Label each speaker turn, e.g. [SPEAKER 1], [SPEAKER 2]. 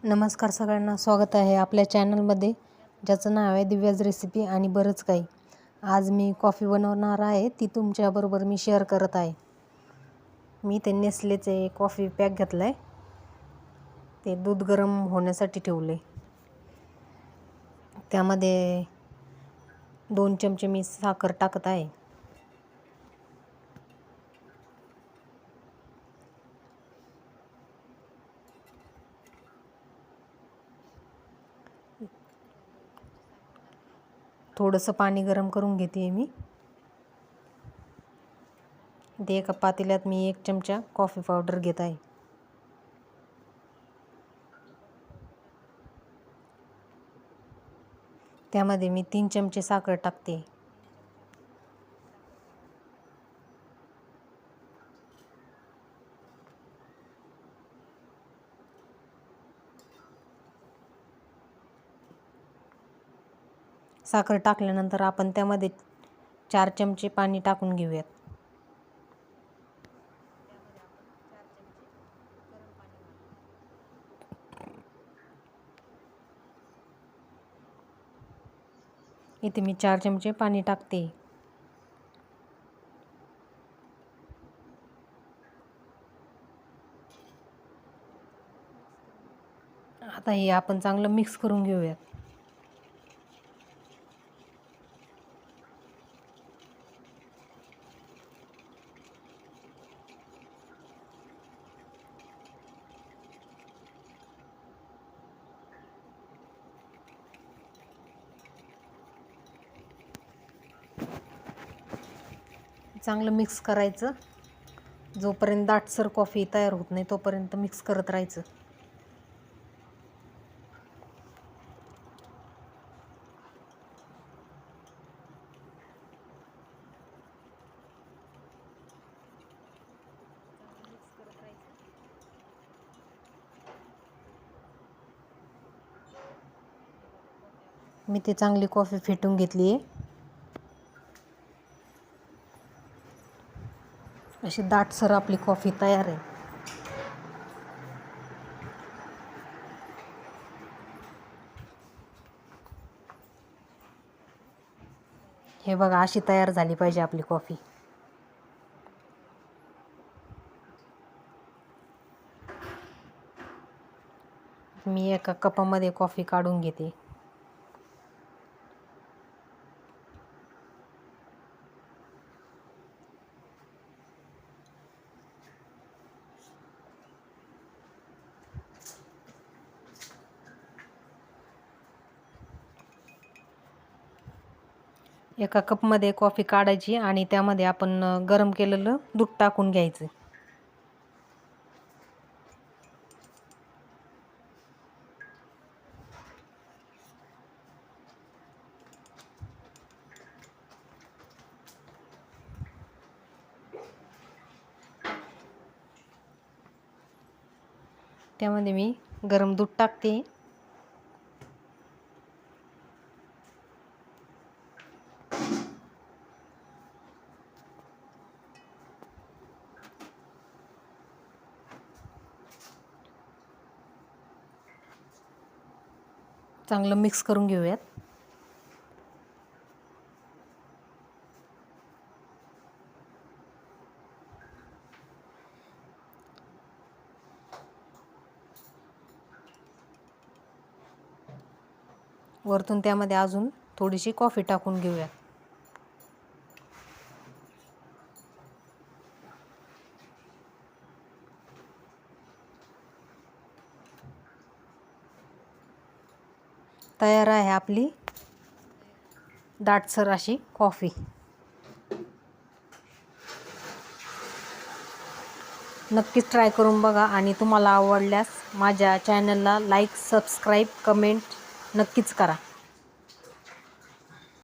[SPEAKER 1] नमस्कार सगळ्यांना, स्वागत आहे आपल्या चॅनलमध्ये ज्याचं नाव आहे दिव्याज रेसिपी आणि बरंच काही. आज मी कॉफी बनवणार आहे, ती तुमच्याबरोबर मी शेअर करत आहे. मी ते नेसलेचे कॉफी पॅक घेतला आहे, ते दूध गरम होण्यासाठी ठेवले. त्यामध्ये 2 चमचे मी साखर टाकत आहे. थोडंसं पाणी गरम करून घेते मी. ते एका पातेल्यात मी 1 चमचा कॉफी पावडर घेत आहे. त्यामध्ये मी 3 चमचे साखर टाकते. साखर टाकल्यानंतर आपण त्यामध्ये 4 चमचे पाणी टाकून घेऊयात. इथे मी 4 चमचे पाणी टाकते. आता हे आपण चांगलं मिक्स करून घेऊयात. चांगलं मिक्स करायचं. जोपर्यंत दाटसर कॉफी तयार होत नाही तोपर्यंत मिक्स करत राहायचं. मी ते चांगली कॉफी फेटून घेतली आहे. अशी दाटसर आपली कॉफी तयार आहे. हे बघा, अशी तयार झाली पाहिजे आपली कॉफी. मी एका कपामध्ये कॉफी काढून घेते. एका कपमध्ये कॉफी काढायची आणि त्यामध्ये आपण गरम केलेलं दूध टाकून घ्यायचं. त्यामध्ये मी गरम दूध टाकते. चांगलं मिक्स करून घेऊयात. वरतून त्यामध्ये अजून थोडीशी कॉफी टाकून घेऊयात. तयार आहे आपली दाटसर अशी कॉफी. नक्कीच ट्राय करून बघा आणि तुम्हाला आवडल्यास माझ्या चॅनलला लाईक, सबस्क्राईब, कमेंट नक्कीच करा.